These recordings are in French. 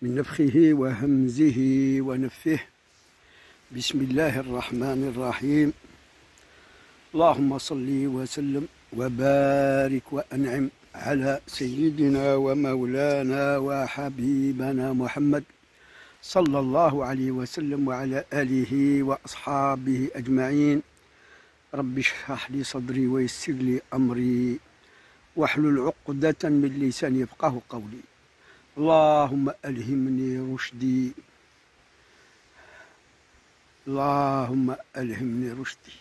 من نفخه وهمزه ونفه بسم الله الرحمن الرحيم اللهم صل وسلم وبارك وأنعم على سيدنا ومولانا وحبيبنا محمد صلى الله عليه وسلم وعلى آله وأصحابه أجمعين. رب اشرح لي صدري ويسر لي أمري واحلل عقدة من لساني يفقه قولي. اللهم ألهمني رشدي اللهم ألهمني رشدي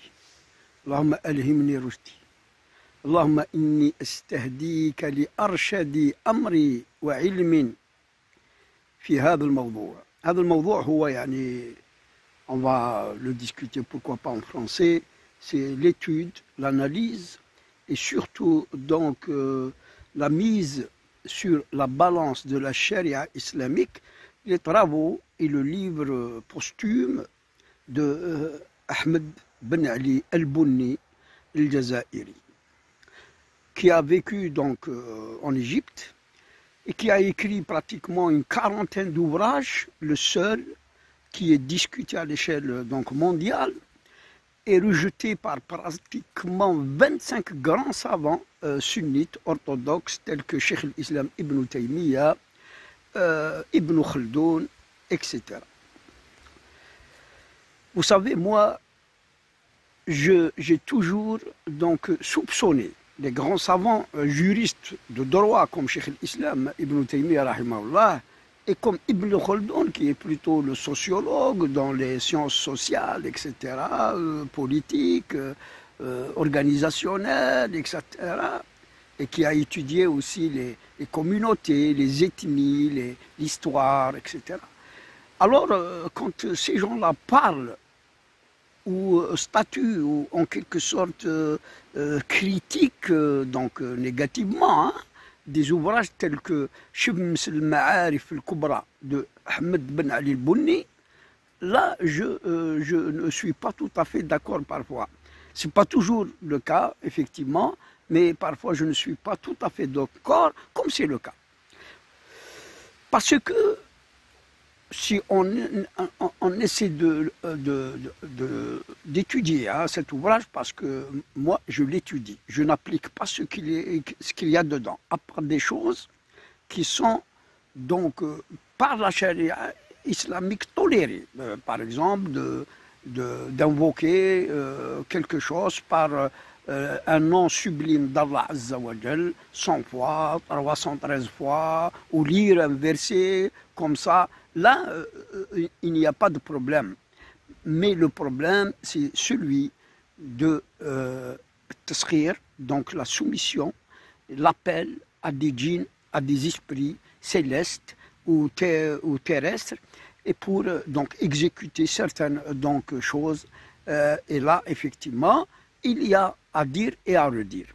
اللهم ألهمني رشدي اللهم إني أستهديك لأرشد أمري وعلم في هذا الموضوع. هذا الموضوع هو on va le discuter, pourquoi pas en français, c'est l'étude, l'analyse et surtout donc la mise sur la balance de la charia islamique, les travaux et le livre posthume de Ahmed Ben Ali al-Bunni al-Jazairi, qui a vécu donc en Égypte et qui a écrit pratiquement une quarantaine d'ouvrages, le seul qui est discuté à l'échelle donc mondiale et rejeté par pratiquement 25 grands savants sunnites orthodoxes tels que Cheikh al-Islam Ibn Taymiyyah, Ibn Khaldoun, etc. Vous savez, moi, j'ai toujours donc soupçonné les grands savants juristes de droit comme Cheikh al-Islam Ibn Taymiyyah rahimahullah et comme Ibn Khaldoun qui est plutôt le sociologue dans les sciences sociales, etc., politiques, organisationnelles, etc., et qui a étudié aussi les communautés, les ethnies, l'histoire, etc. Alors, quand ces gens-là parlent ou statuent ou en quelque sorte critiquent donc négativement des ouvrages tels que Shams al-Ma'arif al-Kubra de Ahmed Ben Ali al-Bunni, là je ne suis pas tout à fait d'accord parfois. Ce n'est pas toujours le cas, effectivement, mais parfois je ne suis pas tout à fait d'accord, comme c'est le cas. Parce que si on essaie d'étudier cet ouvrage, parce que moi je l'étudie, je n'applique pas ce qu'il y a dedans, à part des choses qui sont donc par la charia islamique tolérées, par exemple d'invoquer quelque chose par un nom sublime d'Allah Azza wa Jal 100 fois, 313 fois, ou lire un verset comme ça. Là, il n'y a pas de problème. Mais le problème, c'est celui de taskhir, donc la soumission, l'appel à des djinns, à des esprits célestes ou terrestres, et pour donc exécuter certaines donc, choses. Et là, effectivement, il y a à dire et à redire.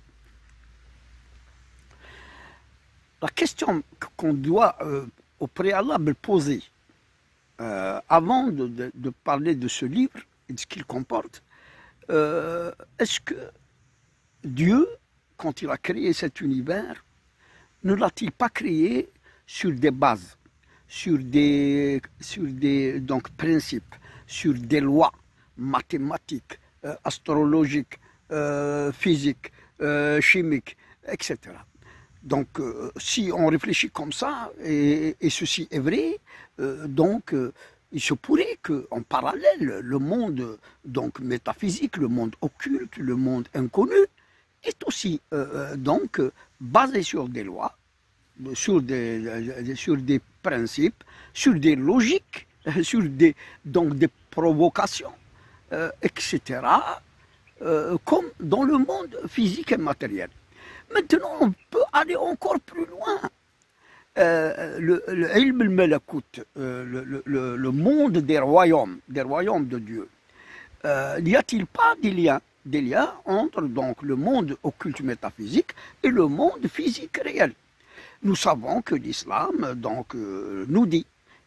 La question qu'on doit au préalable poser avant de parler de ce livre et de ce qu'il comporte, est-ce que Dieu, quand il a créé cet univers, ne l'a-t-il pas créé sur des bases, sur des donc, principes, sur des lois mathématiques, astrologiques, physiques, chimiques, etc. Donc, si on réfléchit comme ça, et ceci est vrai, donc il se pourrait qu'en parallèle, le monde donc, métaphysique, le monde occulte, le monde inconnu, est aussi donc basé sur des lois, sur des principes, sur des logiques, sur donc des provocations, etc., comme dans le monde physique et matériel. Maintenant, on peut aller encore plus loin. Le ilm al-malakut, le monde des royaumes de Dieu. N'y a-t-il pas des liens entre donc, le monde occulte métaphysique et le monde physique réel? Nous savons que l'islam donc, nous dit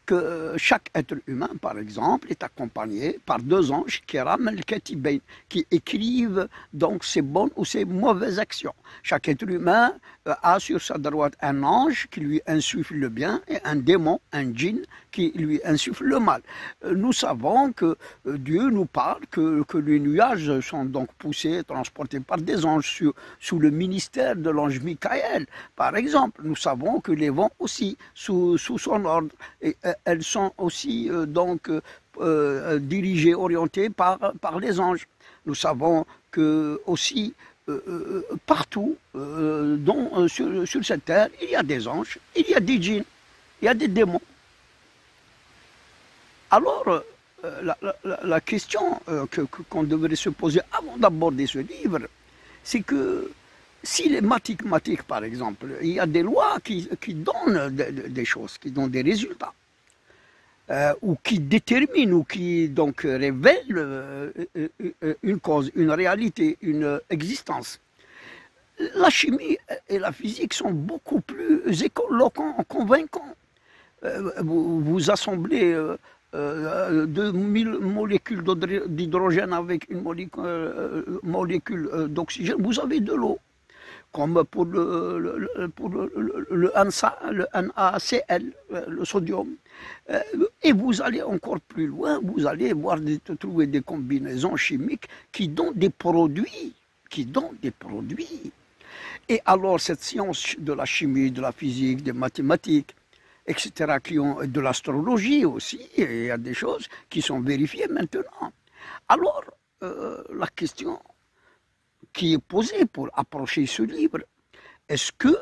que chaque être humain, par exemple, est accompagné par deux anges qui écrivent donc ses bonnes ou ses mauvaises actions. Chaque être humain a sur sa droite un ange qui lui insuffle le bien et un démon, un djinn, qui lui insuffle le mal. Nous savons que Dieu nous parle que les nuages sont donc poussés, transportés par des anges sous le ministère de l'ange Michael. Par exemple, nous savons que les vents aussi, sous son ordre, et elles sont aussi dirigées, orientées par les anges. Nous savons que aussi partout sur cette terre, il y a des anges, il y a des djinns, il y a des démons. Alors, la question qu'on devrait se poser avant d'aborder ce livre, c'est que si les mathématiques, par exemple, il y a des lois qui donnent des choses, qui donnent des résultats, ou qui déterminent, ou qui donc révèlent une cause, une réalité, une existence. La chimie et la physique sont beaucoup plus éloquents, convaincants. Vous assemblez 2000 molécules d'hydrogène avec une molécule d'oxygène, vous avez de l'eau. Comme pour le NaCl, le sodium. Et vous allez encore plus loin, vous allez trouver des combinaisons chimiques qui donnent des produits. Et alors cette science de la chimie, de la physique, des mathématiques, etc., de l'astrologie aussi, il y a des choses qui sont vérifiées maintenant. Alors, la question qui est posée pour approcher ce livre, est-ce que,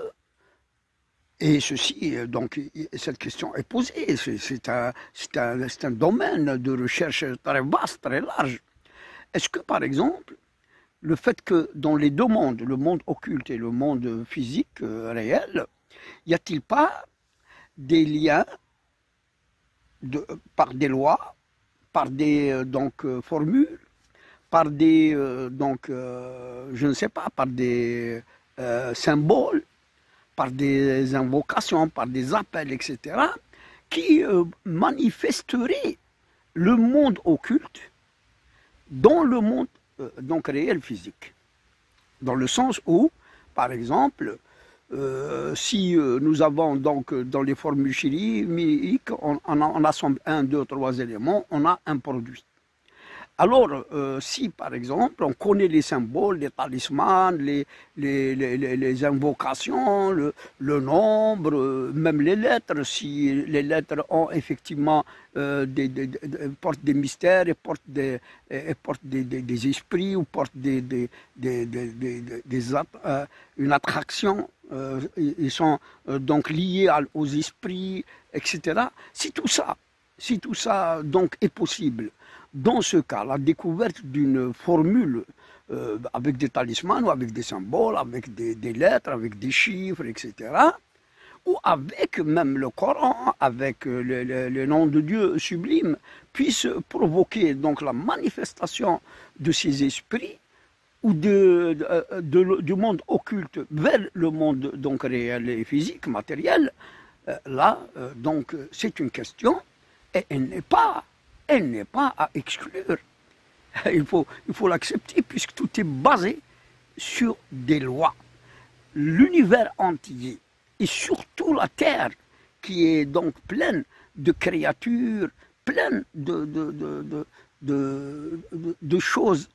et ceci, donc, cette question est posée, c'est un domaine de recherche très vaste, très large. Est-ce que, par exemple, le fait que dans les deux mondes, le monde occulte et le monde physique réel, n'y a-t-il pas des liens par des lois, par des formules, par des je ne sais pas, par des symboles, par des invocations, par des appels, etc., qui manifesteraient le monde occulte dans le monde réel physique. Dans le sens où, par exemple, si nous avons donc dans les formules chimiques, on assemble 1, 2, 3 éléments, on a un produit. Alors, si par exemple on connaît les symboles, les talismans, les invocations, le nombre, même les lettres, si les lettres ont effectivement portent des mystères et portent des esprits ou portent une attraction, ils sont donc liés aux esprits, etc. Si tout ça donc est possible, dans ce cas, la découverte d'une formule avec des talismans ou avec des symboles, avec des lettres, avec des chiffres, etc., ou avec même le Coran, avec le nom de Dieu sublime, puisse provoquer donc la manifestation de ces esprits ou du monde occulte vers le monde donc réel et physique, matériel, là, donc, c'est une question et elle n'est pas à exclure. Il faut l'accepter puisque tout est basé sur des lois. L'univers entier et surtout la Terre qui est donc pleine de créatures, pleine de choses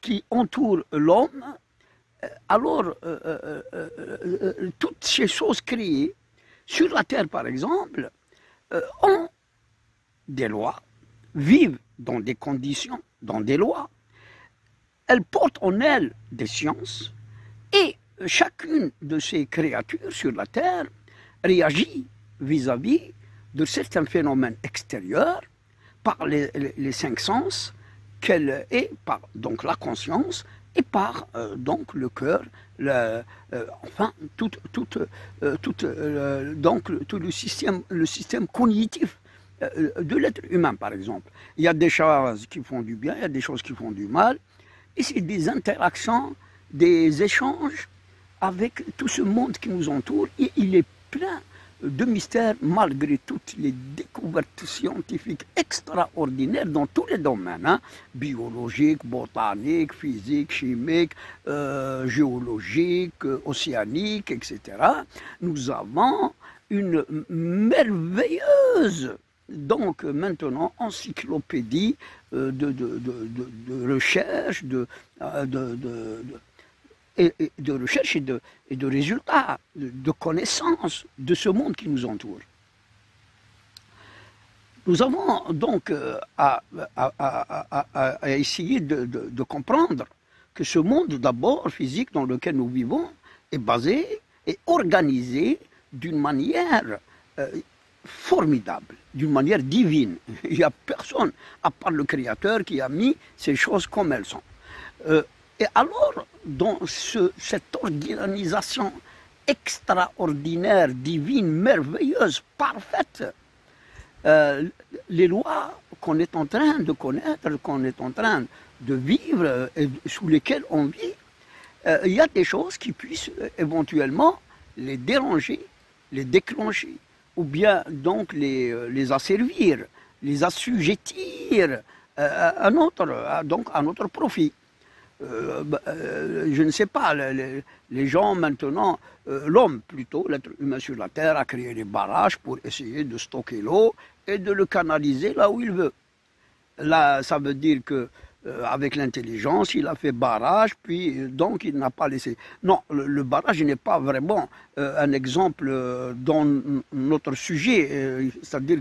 qui entourent l'homme, alors toutes ces choses créées sur la Terre par exemple ont des lois, vivent dans des conditions, dans des lois. Elles portent en elles des sciences et chacune de ces créatures sur la Terre réagit vis-à-vis de certains phénomènes extérieurs par les cinq sens qu'elle est, par donc la conscience et par donc le cœur, enfin tout le système cognitif de l'être humain, par exemple. Il y a des choses qui font du bien, il y a des choses qui font du mal, et c'est des interactions, des échanges avec tout ce monde qui nous entoure, et il est plein de mystère malgré toutes les découvertes scientifiques extraordinaires dans tous les domaines, hein, biologique, botanique, physique, chimique, géologique, océanique, etc. Nous avons une merveilleuse, donc maintenant, encyclopédie de recherche, de recherche et de résultats, de connaissances de ce monde qui nous entoure. Nous avons donc à essayer de comprendre que ce monde d'abord physique dans lequel nous vivons est basé et organisé d'une manière formidable, d'une manière divine. Il n'y a personne, à part le Créateur, qui a mis ces choses comme elles sont. Et alors, dans cette organisation extraordinaire, divine, merveilleuse, parfaite, les lois qu'on est en train de connaître, qu'on est en train de vivre et sous lesquelles on vit, il y a des choses qui puissent éventuellement les déranger, les déclencher, ou bien donc les asservir, les assujettir à notre profit. Je ne sais pas, les gens maintenant, l'homme plutôt, l'être humain sur la terre a créé des barrages pour essayer de stocker l'eau et de le canaliser là où il veut. Là, ça veut dire que avec l'intelligence, il a fait barrage, puis donc il n'a pas laissé. Non, le barrage n'est pas vraiment un exemple dans notre sujet, c'est-à-dire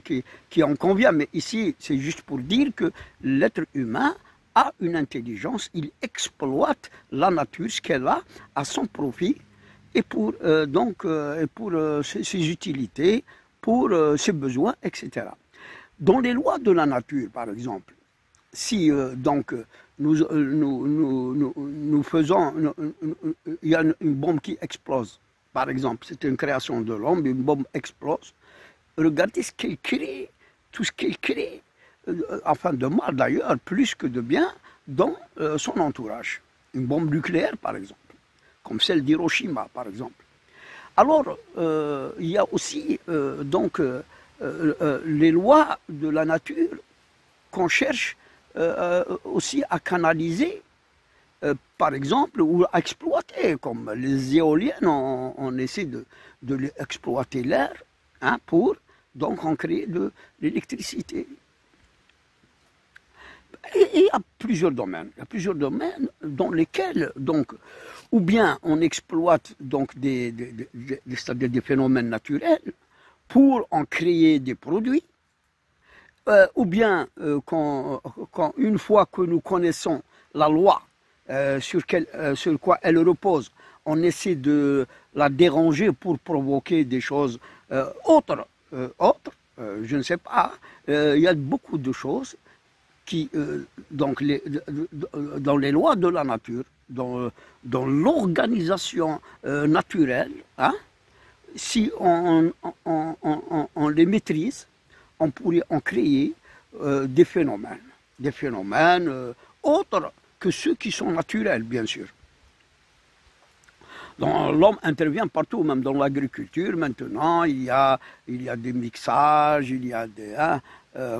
qui en convient, mais ici, c'est juste pour dire que l'être humain a une intelligence, il exploite la nature, ce qu'elle a, à son profit, et pour, ses utilités, pour ses besoins, etc. Dans les lois de la nature, par exemple, si nous faisons, il y a une bombe qui explose, par exemple, c'est une création de l'homme, une bombe explose, regardez ce qu'elle crée, tout ce qu'elle crée, enfin de mal d'ailleurs, plus que de bien, dans son entourage. Une bombe nucléaire, par exemple, comme celle d'Hiroshima, par exemple. Alors, il y a aussi les lois de la nature qu'on cherche aussi à canaliser, par exemple, ou à exploiter, comme les éoliennes, on essaie de exploiter l'air, hein, pour donc en créer de l'électricité. Et il y a plusieurs domaines. Il y a plusieurs domaines dans lesquels, donc, ou bien on exploite donc c'est-à-dire des phénomènes naturels pour en créer des produits, ou bien quand une fois que nous connaissons la loi sur quoi elle repose, on essaie de la déranger pour provoquer des choses autres. Je ne sais pas. Il y a beaucoup de choses qui, dans les lois de la nature, dans l'organisation naturelle, hein, si on les maîtrise, on pourrait en créer des phénomènes autres que ceux qui sont naturels, bien sûr. L'homme intervient partout, même dans l'agriculture. Maintenant, il y a des mixages, il y a des,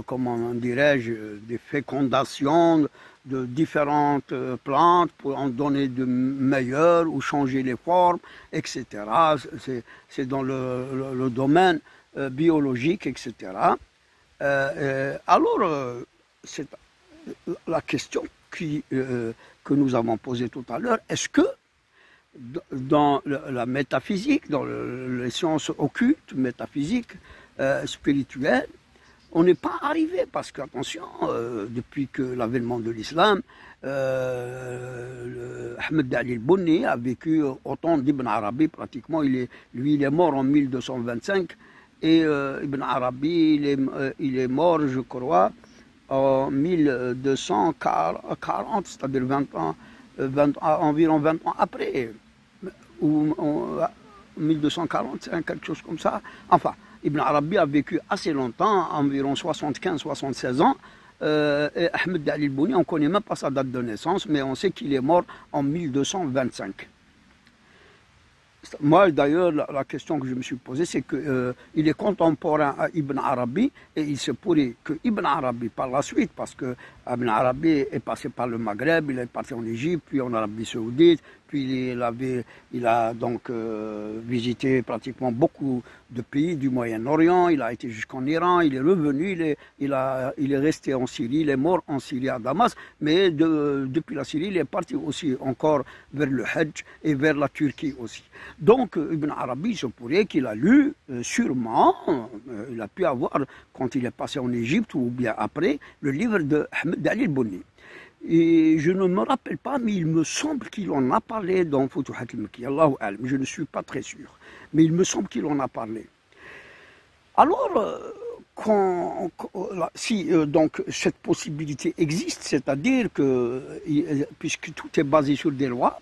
comment dirais-je, des fécondations de différentes plantes pour en donner de meilleures ou changer les formes, etc. C'est dans le domaine biologique, etc. Alors, c'est la question que nous avons posée tout à l'heure. Est-ce que dans la métaphysique, dans les sciences occultes, métaphysiques, spirituelles, on n'est pas arrivé, parce qu'attention, depuis que l'avènement de l'islam, Ahmed Ali al-Bunni a vécu autant d'Ibn Arabi, pratiquement. Lui, il est mort en 1225, et Ibn Arabi, il est mort, je crois, en 1240, c'est-à-dire environ 20 ans après, ou en 1245, quelque chose comme ça. Enfin, Ibn Arabi a vécu assez longtemps, environ 75-76 ans. Et Ahmed Ali al-Bunni, on ne connaît même pas sa date de naissance, mais on sait qu'il est mort en 1225. Moi, d'ailleurs, la question que je me suis posée, c'est qu'il est contemporain à Ibn Arabi et il se pourrait que Ibn Arabi, par la suite, parce que Ibn Arabi est passé par le Maghreb, il est parti en Égypte, puis en Arabie Saoudite, puis il a donc visité pratiquement beaucoup de pays du Moyen-Orient, il a été jusqu'en Iran, il est revenu, il est resté en Syrie, il est mort en Syrie à Damas, mais depuis la Syrie, il est parti aussi encore vers le Hajj et vers la Turquie aussi. Donc Ibn Arabi, il se pourrait qu'il a lu, sûrement, il a pu avoir, quand il est passé en Égypte ou bien après, le livre de Ahmed Ali al-Bunni. Et je ne me rappelle pas, mais il me semble qu'il en a parlé dans Futuhat al-Makki. Allahu a'lam, je ne suis pas très sûr. Mais il me semble qu'il en a parlé. Alors, si donc cette possibilité existe, c'est-à-dire que, puisque tout est basé sur des lois,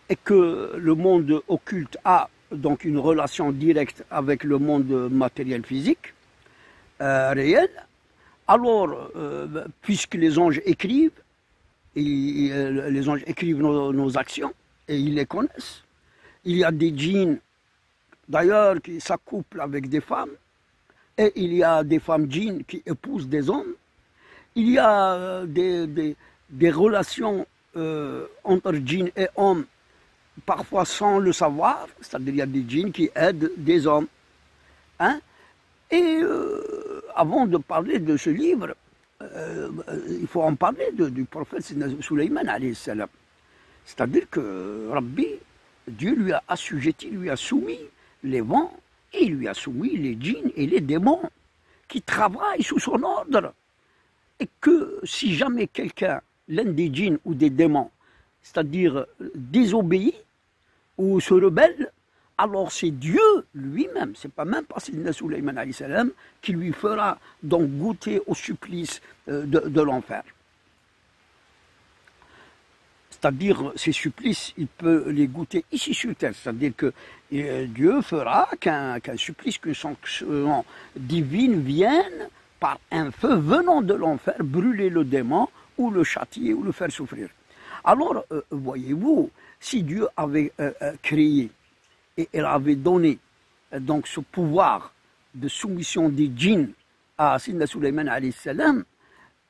et que le monde occulte a donc une relation directe avec le monde matériel physique, réel, alors, puisque les anges écrivent, les anges écrivent nos actions, et ils les connaissent. Il y a des djinns, d'ailleurs, qui s'accouplent avec des femmes, et il y a des femmes djinns qui épousent des hommes. Il y a des relations entre djinns et hommes, parfois sans le savoir, c'est-à-dire il y a des djinns qui aident des hommes. Hein? Et avant de parler de ce livre, il faut en parler du prophète Suleyman alayhi salam. C'est-à-dire que Rabbi, Dieu lui a assujetti, lui a soumis les vents et il lui a soumis les djinns et les démons qui travaillent sous son ordre. Et que si jamais quelqu'un, l'un des djinns ou des démons, c'est-à-dire désobéit ou se rebelle, alors c'est Dieu lui-même, c'est pas même pas Sidna Suleyman alayhi salam, qui lui fera donc goûter au supplice de l'enfer. C'est-à-dire, ces supplices, il peut les goûter ici sur terre. C'est-à-dire que Dieu fera qu'un supplice, qu'une sanction divine vienne par un feu venant de l'enfer, brûler le démon, ou le châtier, ou le faire souffrir. Alors, voyez-vous, si Dieu avait créé, et elle avait donné donc ce pouvoir de soumission des djinns à Sidna Suleyman alayhi salam,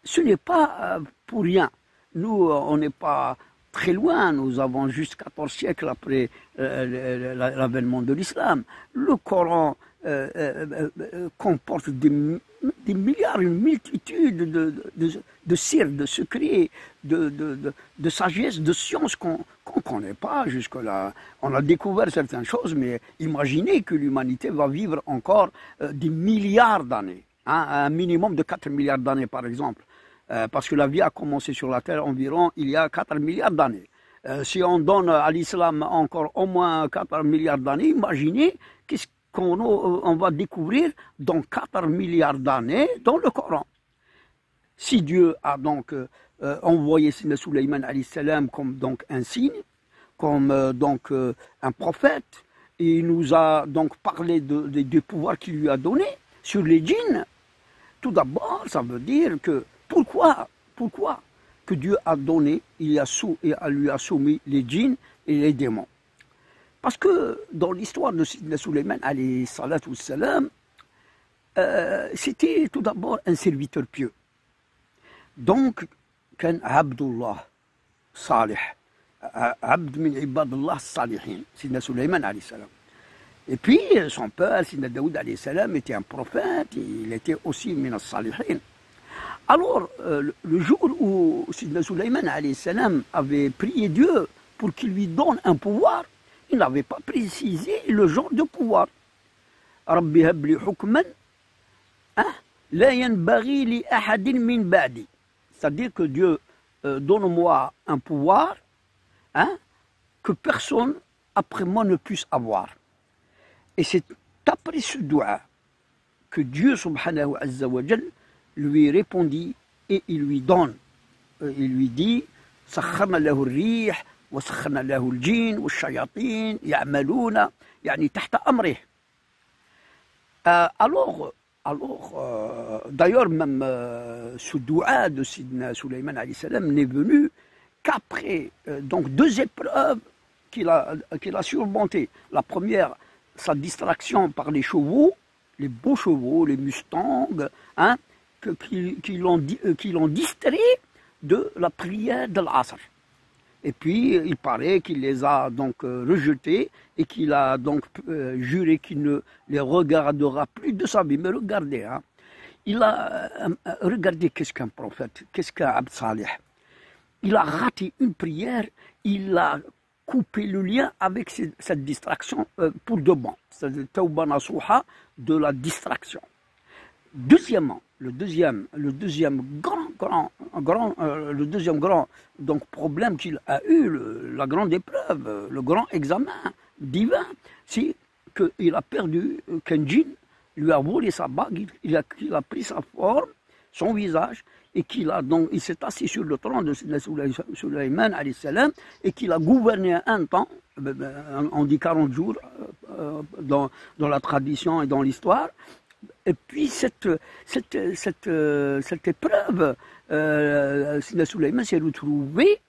ce n'est pas pour rien. Nous, on n'est pas très loin, nous avons juste 14 siècles après l'avènement de l'islam. Le Coran comporte des milliards, une multitude de sires, de secrets, de sagesse, de sciences qu'on ne connaît pas jusque-là. On a découvert certaines choses, mais imaginez que l'humanité va vivre encore des milliards d'années, hein, un minimum de 4 milliards d'années par exemple. Parce que la vie a commencé sur la Terre environ il y a 4 milliards d'années. Si on donne à l'islam encore au moins 4 milliards d'années, imaginez qu'est-ce qu'on va découvrir dans 4 milliards d'années dans le Coran. Si Dieu a donc envoyé Sidna Suleyman alayhi salam comme donc un signe, comme donc un prophète, et il nous a donc parlé des pouvoirs qu'il lui a donnés sur les djinns, tout d'abord, ça veut dire que pourquoi que Dieu a donné, lui a soumis les djinns et les démons? Parce que dans l'histoire de Sidna Suleyman alayhi salatu salam, c'était tout d'abord un serviteur pieux. Donc, كان عبد الله صالح, عبد من عباد الله الصالحين, Sidna Suleyman alayhi salam. Et puis, son père, Sidna Daoud alayhi salam, était un prophète, il était aussi min as-salihin. Alors, le jour où Sidna Suleyman alayhi salam avait prié Dieu pour qu'il lui donne un pouvoir, il n'avait pas précisé le genre de pouvoir. Rabbi habli hukman, la yanbaghi li ahadin min ba'di. C'est-à-dire que Dieu donne-moi un pouvoir que personne après moi ne puisse avoir. Et c'est après ce doua que Dieu subhanahu azza wa jal lui répondit et il lui donne. Il lui dit سخرنا له الريح وسخرنا له الجن والشياطين يعملون يعني تحت أمره. Alors, d'ailleurs, même ce doua de Sidna Suleyman alayhi salam n'est venu qu'après donc 2 épreuves qu'il a surmonté. La première, sa distraction par les chevaux, les beaux chevaux, les mustangs, hein, qui l'ont distrait de la prière de l'Asr. Et puis, il paraît qu'il les a donc rejetés et qu'il a donc juré qu'il ne les regardera plus de sa vie. Mais regardez, hein, regardez qu'est-ce qu'un prophète, qu'est-ce qu'un Abd Salih. Il a raté une prière, il a coupé le lien avec cette distraction pour de bon. C'est-à-dire tawba nasuha, de la distraction. Deuxièmement, le deuxième grand donc problème qu'il a eu, la grande épreuve, le grand examen divin, c'est qu'il a perdu, qu'un djinn lui a volé sa bague, il a pris sa forme, son visage, et il s'est assis sur le trône de Sulayman alayhi salam, et qu'il a gouverné un temps, on dit 40 jours dans la tradition et dans l'histoire. Et puis cette épreuve, Sidna Sulayman s'est retrouvé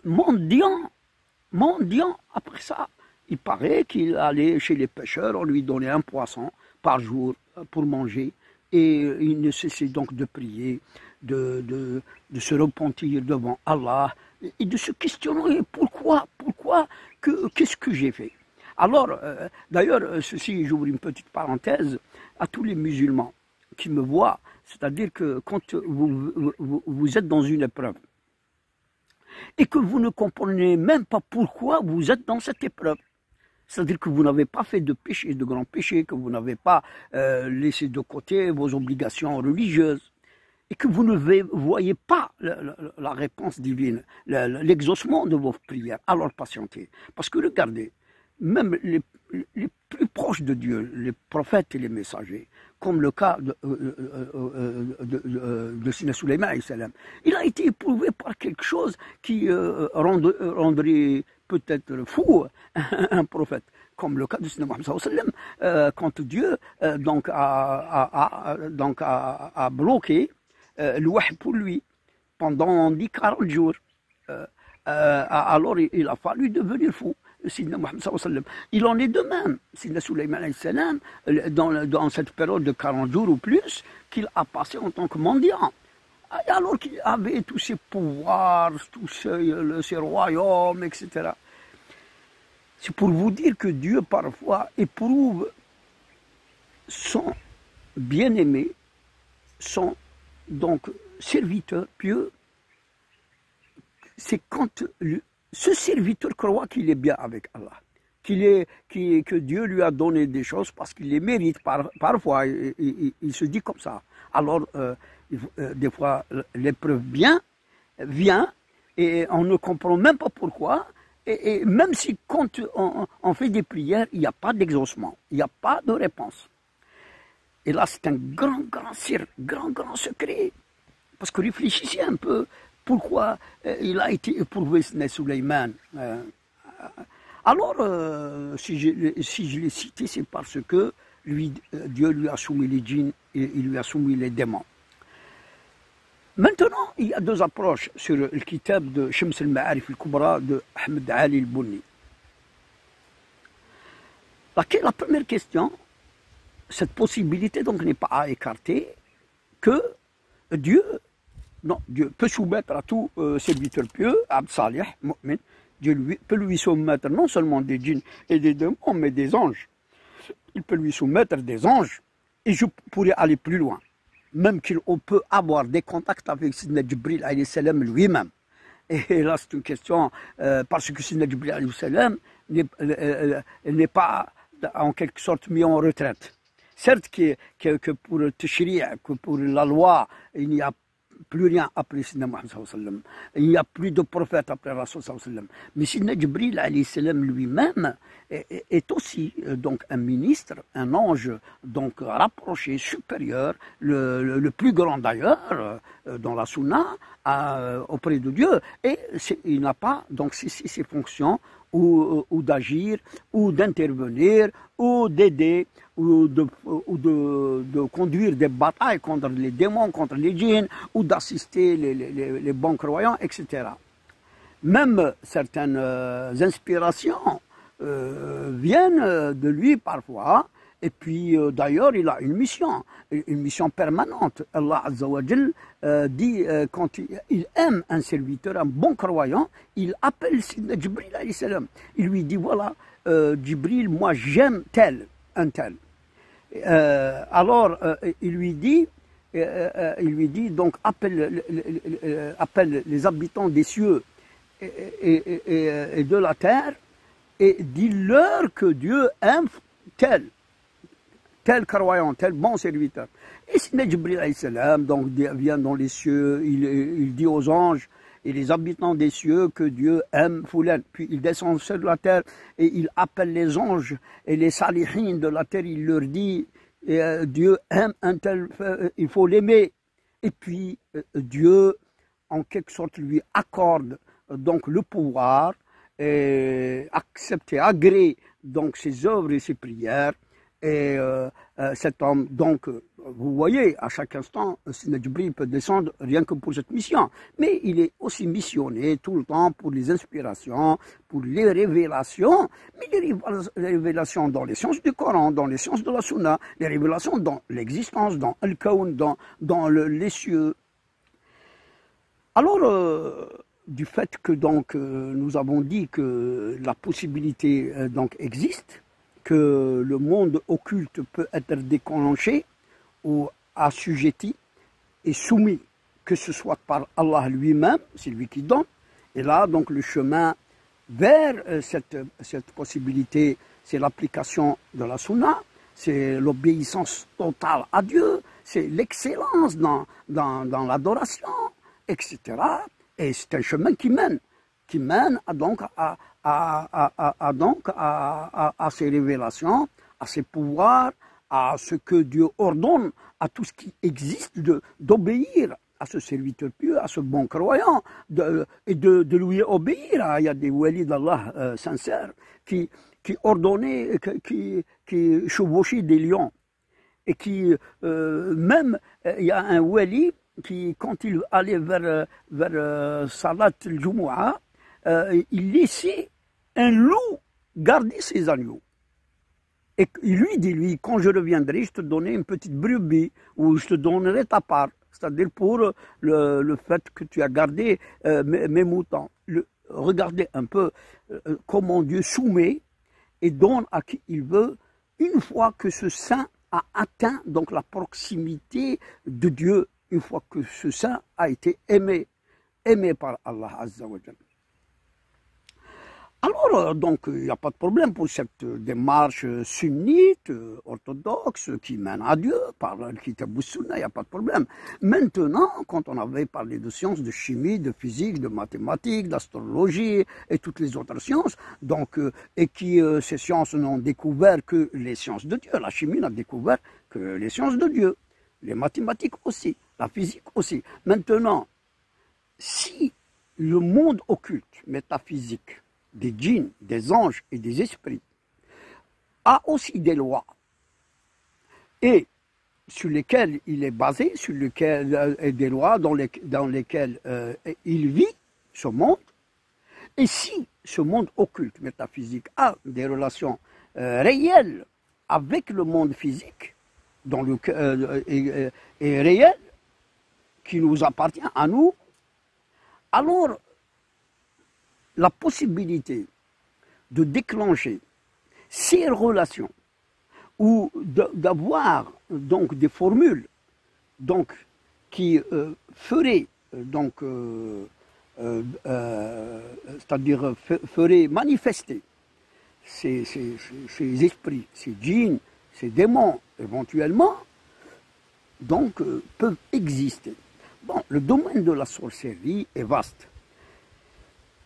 mendiant après ça. Il paraît qu'il allait chez les pêcheurs, on lui donnait un poisson par jour pour manger, et il ne cessait donc de prier, de se repentir devant Allah, et de se questionner pourquoi, qu'est-ce que j'ai fait. Alors, d'ailleurs, ceci, j'ouvre une petite parenthèse, à tous les musulmans qui me voient, c'est-à-dire que quand vous êtes dans une épreuve, et que vous ne comprenez même pas pourquoi vous êtes dans cette épreuve, c'est-à-dire que vous n'avez pas fait de péché, de grands péchés, que vous n'avez pas laissé de côté vos obligations religieuses, et que vous ne voyez pas la réponse divine, l'exaucement de vos prières, alors patientez. Parce que regardez, même les plus proches de Dieu, les prophètes et les messagers, comme le cas de Sidna Sulayman, il a été éprouvé par quelque chose qui rendrait peut-être fou un prophète, comme le cas de Sidna Muhammad, quand Dieu a bloqué le wahy pour lui pendant, on dit, 40 jours. Alors il a fallu devenir fou. Sidna Muhammad sallallahu alayhi wa sallam. Il en est de même, Sidna Sulayman alayhi salam, dans cette période de 40 jours ou plus, qu'il a passé en tant que mendiant. Alors qu'il avait tous ses pouvoirs, tous ses royaumes, etc. C'est pour vous dire que Dieu, parfois, éprouve son bien-aimé, son donc serviteur pieux. C'est quand ce serviteur croit qu'il est bien avec Allah, que Dieu lui a donné des choses parce qu'il les mérite. Parfois, il se dit comme ça. Alors, des fois, l'épreuve vient et on ne comprend même pas pourquoi. Et même si quand on fait des prières, il n'y a pas d'exaucement, il n'y a pas de réponse. Et là, c'est un grand secret. Parce que réfléchissez un peu. Pourquoi il a été éprouvé, Sidna Sulayman. Alors, si je l'ai cité, c'est parce que Dieu lui a soumis les djinns et il lui a soumis les démons. Maintenant, il y a deux approches sur le kitab de Shams al-Ma'arif al-Kubra de Ahmed Ali al-Bunni. La première question, cette possibilité donc n'est pas à écarter, que Dieu peut soumettre à tout serviteur pieux, Abd Salih, mu'min. Dieu peut lui soumettre non seulement des djinns et des démons, mais des anges. Il peut lui soumettre des anges. Et je pourrais aller plus loin. Même qu'on peut avoir des contacts avec Sidna Jibril alayhi salam lui-même. Et là, c'est une question, parce que Sidna Jibril alayhi salam n'est pas en quelque sorte mis en retraite. Certes que pour le tashri', que pour la loi, il n'y a plus rien après Sidna Muhammad sallallahu alayhi wa sallam. Il n'y a plus de prophète après Rasul sallallahu alayhi wa sallam. Mais Sidna Jibril alayhi salam lui-même est aussi donc un ministre, un ange donc rapproché, supérieur, le plus grand d'ailleurs dans la Sunna auprès de Dieu. Et il n'a pas donc ses fonctions ou d'agir, ou d'intervenir, ou d'aider, ou de conduire des batailles contre les démons, contre les djinns, ou d'assister les bons croyants, etc. même certaines inspirations viennent de lui parfois. Et puis d'ailleurs, il a une mission permanente. Allah Azza wa Jal dit quand il aime un serviteur, un bon croyant, il appelle Sidna Jibril alayhi salam. Il lui dit voilà, Jibril, moi j'aime un tel. Alors il lui dit donc appelle les habitants des cieux et de la terre et dis-leur que Dieu aime tel croyant, tel bon serviteur. Et Sidna Jibril alayhi salam donc vient dans les cieux, il dit aux anges et les habitants des cieux que Dieu aime Foulan. Puis il descend sur la terre et il appelle les anges et les salihins de la terre, il leur dit Dieu aime un tel, il faut l'aimer. Et puis Dieu, en quelque sorte, lui accorde donc le pouvoir et accepter, agréer donc ses œuvres et ses prières. Et cet homme, donc, vous voyez, à chaque instant, Sidna Jibril peut descendre rien que pour cette mission. Mais il est aussi missionné tout le temps pour les inspirations, pour les révélations, mais les révélations dans les sciences du Coran, dans les sciences de la Sunna, les révélations dans l'existence, dans Al-Kawn, dans les cieux. Alors, du fait que donc nous avons dit que la possibilité donc existe, que le monde occulte peut être déclenché ou assujetti et soumis, que ce soit par Allah lui-même, c'est lui qui donne. Et là, donc, le chemin vers cette possibilité, c'est l'application de la Sunna, c'est l'obéissance totale à Dieu, c'est l'excellence dans l'adoration, etc. Et c'est un chemin qui mène donc à ces révélations, à ces pouvoirs, à ce que Dieu ordonne, à tout ce qui existe, d'obéir à ce serviteur pieux, à ce bon croyant, et de lui obéir. Il y a des walis d'Allah sincères qui ordonnaient, qui chevauchaient des lions. Et qui, même, il y a un wali qui, quand il allait vers Salat al-Jumu'ah, il laissait un loup garder ses agneaux. Et il lui dit, quand je reviendrai, je te donnerai une petite brebis, ou je te donnerai ta part. C'est-à-dire pour le fait que tu as gardé mes moutons. Regardez un peu comment Dieu soumet et donne à qui il veut, une fois que ce saint a atteint donc la proximité de Dieu, une fois que ce saint a été aimé par Allah Azza wa Jalla. Alors, donc, il n'y a pas de problème pour cette démarche sunnite, orthodoxe, qui mène à Dieu, par le Kitab al-Sunna, il n'y a pas de problème. Maintenant, quand on avait parlé de sciences, de chimie, de physique, de mathématiques, d'astrologie et toutes les autres sciences, donc, et qui, ces sciences n'ont découvert que les sciences de Dieu, la chimie n'a découvert que les sciences de Dieu, les mathématiques aussi, la physique aussi. Maintenant, si le monde occulte, métaphysique, des djinns, des anges et des esprits, a aussi des lois, et sur lesquelles il est basé, sur lesquelles et des lois dans lesquelles il vit, ce monde, et si ce monde occulte, métaphysique, a des relations réelles avec le monde physique, est réel, qui nous appartient à nous, alors la possibilité de déclencher ces relations ou d'avoir donc des formules donc qui feraient donc c'est-à-dire feraient manifester ces esprits, ces djinns, ces démons éventuellement, donc peuvent exister. Bon, le domaine de la sorcellerie est vaste.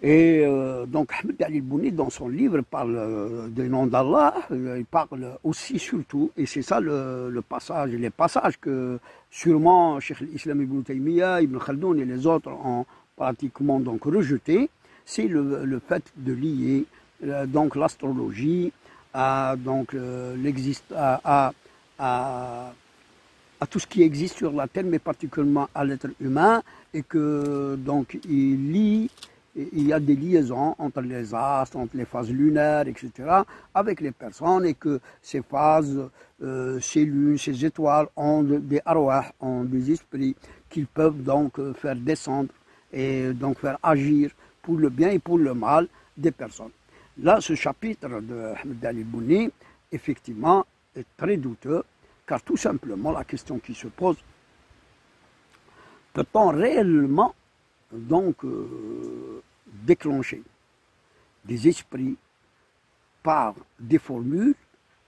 Et donc, Ahmed Ali al-Bouni, dans son livre, parle des noms d'Allah, il parle aussi surtout, et c'est ça les passages que sûrement Cheikh al-Islam ibn Taymiyyah, Ibn Khaldoun et les autres ont pratiquement donc rejeté, c'est le fait de lier donc l'astrologie à donc à tout ce qui existe sur la terre, mais particulièrement à l'être humain, et que donc il lie il y a des liaisons entre les astres, entre les phases lunaires, etc., avec les personnes, et que ces phases, ces lunes, ces étoiles ont des arwah, ont des esprits qu'ils peuvent donc faire descendre et donc faire agir pour le bien et pour le mal des personnes. Là, ce chapitre de Ahmed Ali Bouni, effectivement, est très douteux, car tout simplement, la question qui se pose, peut-on réellement donc déclencher des esprits par des formules,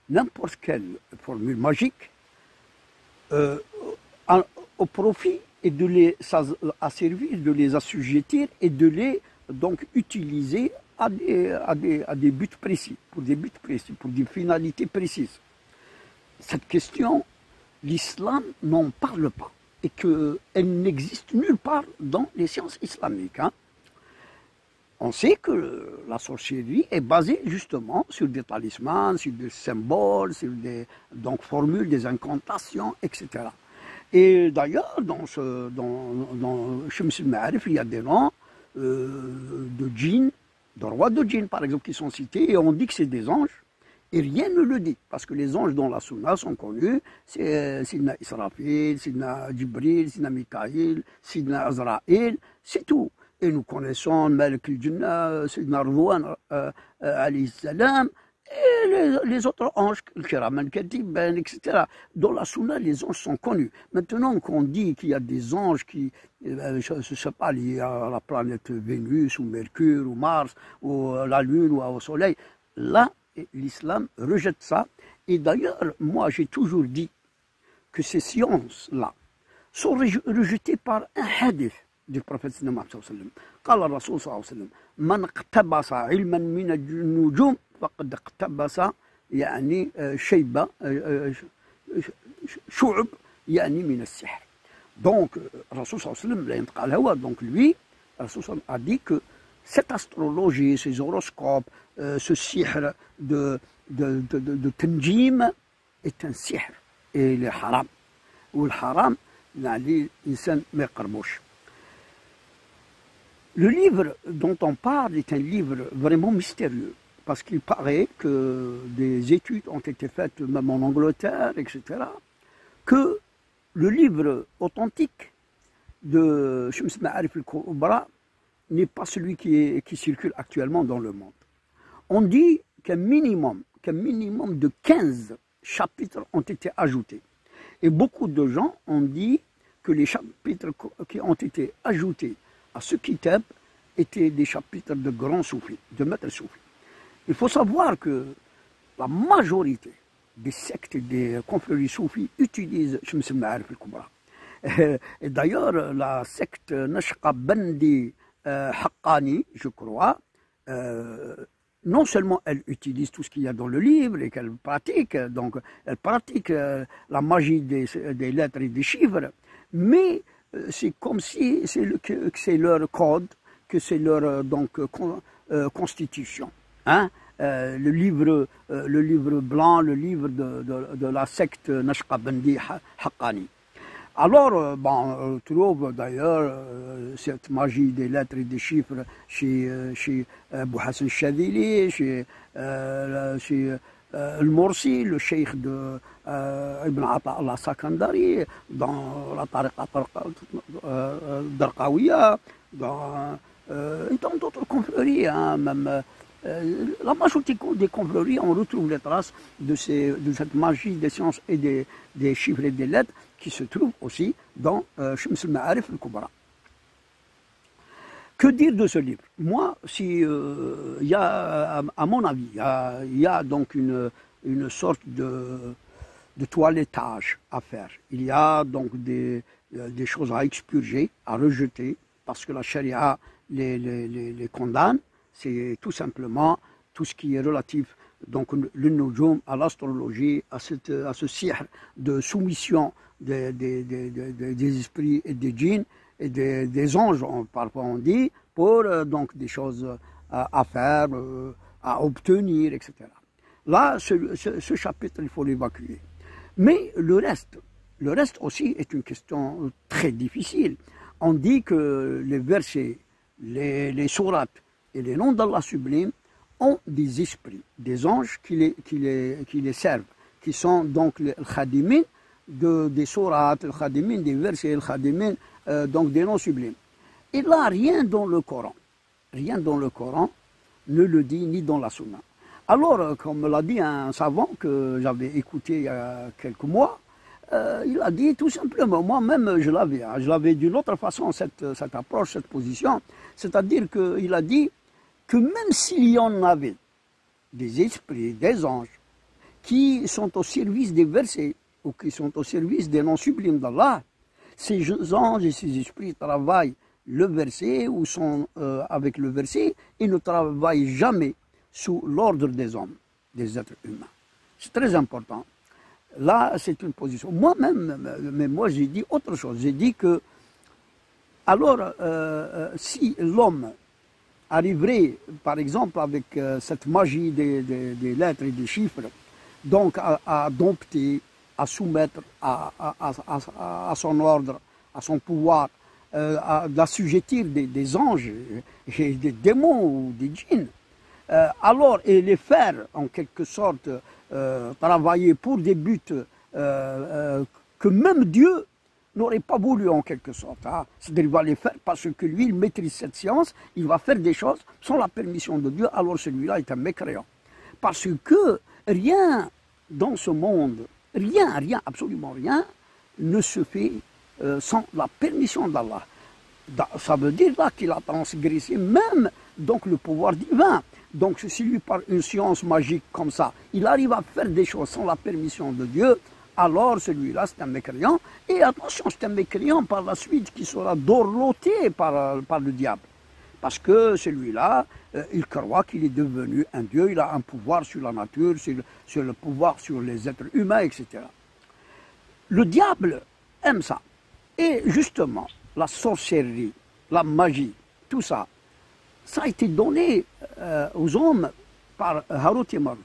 n'importe quelle formule magique, au profit et de les asservir, de les assujettir et de les donc utiliser à des buts précis, pour des finalités précises. Cette question, l'islam n'en parle pas et qu'elle n'existe nulle part dans les sciences islamiques. Hein. On sait que la sorcellerie est basée justement sur des talismans, sur des symboles, sur des formules, des incantations, etc. Et d'ailleurs, dans Shams al-Ma'arif, il y a des noms de djinns, de rois de djinns par exemple, qui sont cités, et on dit que c'est des anges, et rien ne le dit, parce que les anges dans la sunna sont connus, c'est Sidna Israfil, Sidna Jibril, Sidna Mikaïl, Sidna Azraïl, c'est tout. Et nous connaissons Malik al-Jinnah, Sidna Ridwan, alayhi salam, et les autres anges, le Kiram al-Katiban, etc. Dans la sunna, les anges sont connus. Maintenant qu'on dit qu'il y a des anges qui, je ne sais pas, liés à la planète Vénus, ou Mercure, ou Mars, ou la Lune, ou au Soleil, là, l'islam rejette ça. Et d'ailleurs, moi, j'ai toujours dit que ces sciences-là sont rejetées par un hadith du prophète Muhammad sallallahu alayhi wa sallam. قال الرسول صلى الله عليه وسلم من اقتبس علما من النجوم فقد اقتبس يعني شيبة شعب يعني من السحر. Donc, Rasoul sallallahu alayhi wa sallam, donc lui, Rasoul a dit que cette astrologie, ces horoscopes, ce sihr de tanjim est un sihr et il est haram. Ou le haram, l'insan ne yaqrabouch. Le livre dont on parle est un livre vraiment mystérieux, parce qu'il paraît que des études ont été faites même en Angleterre, etc., que le livre authentique de Shams al-Ma'arif al-Kubra n'est pas celui qui circule actuellement dans le monde. On dit qu'un minimum de 15 chapitres ont été ajoutés. Et beaucoup de gens ont dit que les chapitres qui ont été ajoutés à ce kitab étaient des chapitres de grands soufis, de maîtres soufis. Il faut savoir que la majorité des sectes et des confréries soufis utilisent Shams al-Ma'arif al-Kubra. Et d'ailleurs, la secte Nashqabandi Haqqani, je crois, non seulement elle utilise tout ce qu'il y a dans le livre et qu'elle pratique, donc elle pratique la magie des lettres et des chiffres, mais c'est comme si c'est leur code, que c'est leur constitution. Hein? Le livre blanc, le livre de la secte Nashqabandi Haqqani. Alors, on trouve d'ailleurs cette magie des lettres et des chiffres chez Abu Hassan Shadili, chez Al-Mursi, le cheikh de Ibn Ata al-Sakandari, dans la tariqa Darqawiya, dans d'autres confréries, hein, même la majorité des confréries, on retrouve les traces de cette magie des sciences et des chiffres et des lettres qui se trouvent aussi dans Shams al-Ma'arif al-Kubra. Que dire de ce livre? Moi, il y a, à mon avis, il y a donc une sorte de toilettage à faire. Il y a donc des choses à expurger, à rejeter, parce que la charia les condamne. C'est tout simplement tout ce qui est relatif donc le nujum, à l'astrologie, à ce sihr de soumission des esprits et des djinns et des anges, parfois on dit, pour donc des choses à faire, à obtenir, etc. Là, ce chapitre, il faut l'évacuer. Mais le reste aussi est une question très difficile. On dit que les versets les sourates et les noms d'Allah sublimes ont des esprits, des anges qui les servent, qui sont donc les khadimin des sourates, les khadimin des versets, les khadimin donc des noms sublimes. Et là, rien dans le Coran ne le dit, ni dans la Sunna. Alors, comme me l'a dit un savant que j'avais écouté il y a quelques mois, il a dit tout simplement, moi-même je l'avais d'une autre façon, cette approche, cette position, c'est-à-dire qu'il a dit que même s'il y en avait des esprits, des anges, qui sont au service des versets, ou qui sont au service des noms sublimes d'Allah, ces anges et ces esprits travaillent le verset ou sont avec le verset et ne travaillent jamais sous l'ordre des hommes, des êtres humains. C'est très important. Là, c'est une position. Moi-même, mais moi j'ai dit autre chose. J'ai dit que, alors, si l'homme arriverait, par exemple, avec cette magie des lettres et des chiffres, donc à dompter, à soumettre à son ordre, à son pouvoir, d'assujettir des anges et des démons ou des djinns, alors, et les faire en quelque sorte travailler pour des buts que même Dieu n'aurait pas voulu en quelque sorte. Hein. C'est-à-dire qu'il va les faire parce que lui, il maîtrise cette science, il va faire des choses sans la permission de Dieu, alors celui-là est un mécréant. Parce que rien dans ce monde, rien, absolument rien, ne se fait sans la permission d'Allah. Ça veut dire là qu'il a transgressé même donc le pouvoir divin. Donc si lui par une science magique comme ça, il arrive à faire des choses sans la permission de Dieu, alors celui-là c'est un mécréant. Et attention, c'est un mécréant par la suite qui sera dorloté par le diable. Parce que celui-là, il croit qu'il est devenu un Dieu, il a un pouvoir sur la nature, sur le pouvoir sur les êtres humains, etc. Le diable aime ça. Et justement, la sorcellerie, la magie, tout ça, ça a été donné aux hommes par Harut et Marut.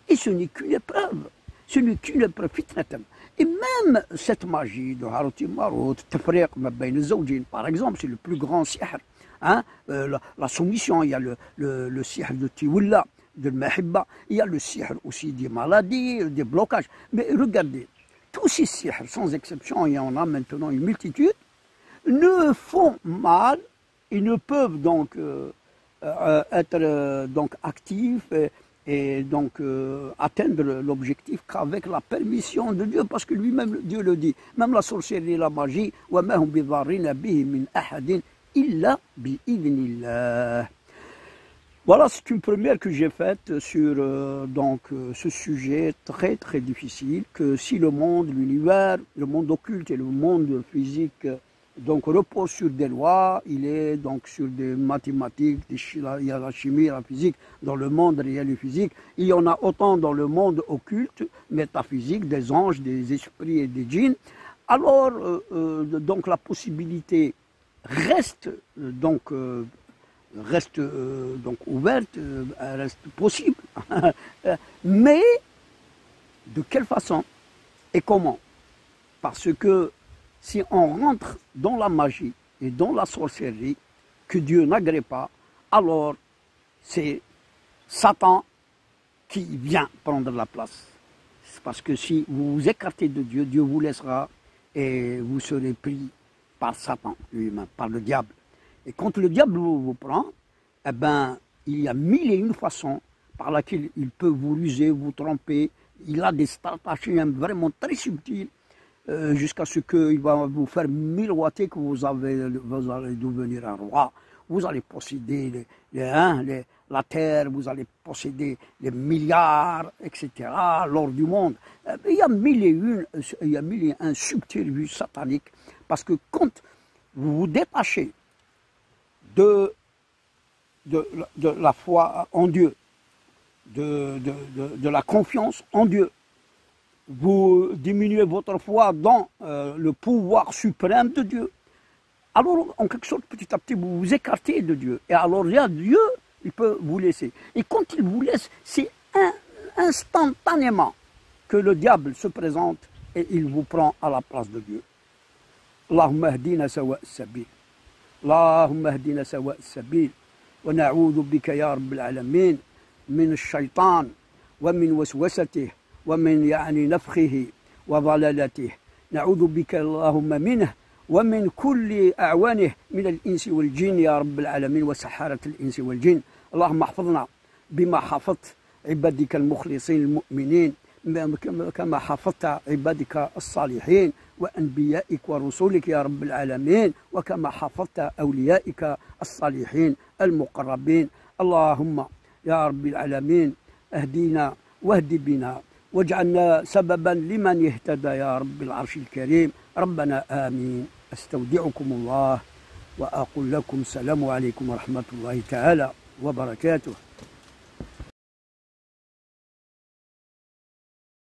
Et ce n'est qu'une épreuve. Ce n'est qu'une épreuve fitnatam. Et même cette magie de Harut et Marut, tafriq ma bayna zawjin, par exemple, c'est le plus grand sihr. Hein? La soumission, il y a le sihr de Tiwilla, de Mahibba, il y a le sihr aussi des maladies, des blocages. Mais regardez, tous ces sirs, sans exception, il y en a maintenant une multitude, ne font mal et ne peuvent donc être donc actifs et donc atteindre l'objectif qu'avec la permission de Dieu, parce que lui-même, Dieu le dit, même la sorcellerie et la magie, وَمَا هُمْ بِضَارِّينَ بِهِ مِنْ أَحَدٍ إِلَّا بِإِذْنِ اللَّهِ. Voilà, c'est une première que j'ai faite sur ce sujet très très difficile, que si le monde, l'univers, le monde occulte et le monde physique donc repose sur des lois, il est donc sur des mathématiques, il y a la chimie, la physique, dans le monde réel et physique, il y en a autant dans le monde occulte, métaphysique, des anges, des esprits et des djinns. Alors, donc la possibilité reste donc ouverte, reste possible. Mais de quelle façon et comment? Parce que si on rentre dans la magie et dans la sorcellerie que Dieu n'agrée pas, alors c'est Satan qui vient prendre la place. Parce que si vous vous écartez de Dieu, Dieu vous laissera et vous serez pris par Satan lui-même, par le diable. Et quand le diable vous prend, eh ben, il y a mille et une façons par laquelle il peut vous ruser, vous tromper. Il a des stratagèmes vraiment très subtils jusqu'à ce qu'il va vous faire miroiter que vous allez devenir un roi. Vous allez posséder la terre, vous allez posséder les milliards, etc., l'or du monde. Il y a mille et un subterfuges sataniques. Parce que quand vous vous détachez de la foi en Dieu, de la confiance en Dieu, vous diminuez votre foi dans le pouvoir suprême de Dieu, alors en quelque sorte, petit à petit, vous vous écartez de Dieu. Et alors là, Dieu, il peut vous laisser. Et quand il vous laisse, c'est instantanément que le diable se présente et il vous prend à la place de Dieu. Allahumma hdina sawa sabil. اللهم اهدنا سواء السبيل، ونعوذ بك يا رب العالمين من الشيطان ومن وسوسته ومن نفخه وضلالته. نعوذ بك اللهم منه ومن كل أعوانه من الإنس والجن يا رب العالمين وسحارة الإنس والجن. اللهم احفظنا بما حفظت عبادك المخلصين المؤمنين، كما حفظت عبادك الصالحين وأنبيائك ورسولك يا رب العالمين، وكما حفظت أوليائك الصالحين المقربين. اللهم يا رب العالمين اهدينا واهد بنا واجعلنا سببا لمن اهتدى يا رب العرش الكريم. ربنا آمين. أستودعكم الله وأقول لكم السلام عليكم ورحمة الله تعالى وبركاته.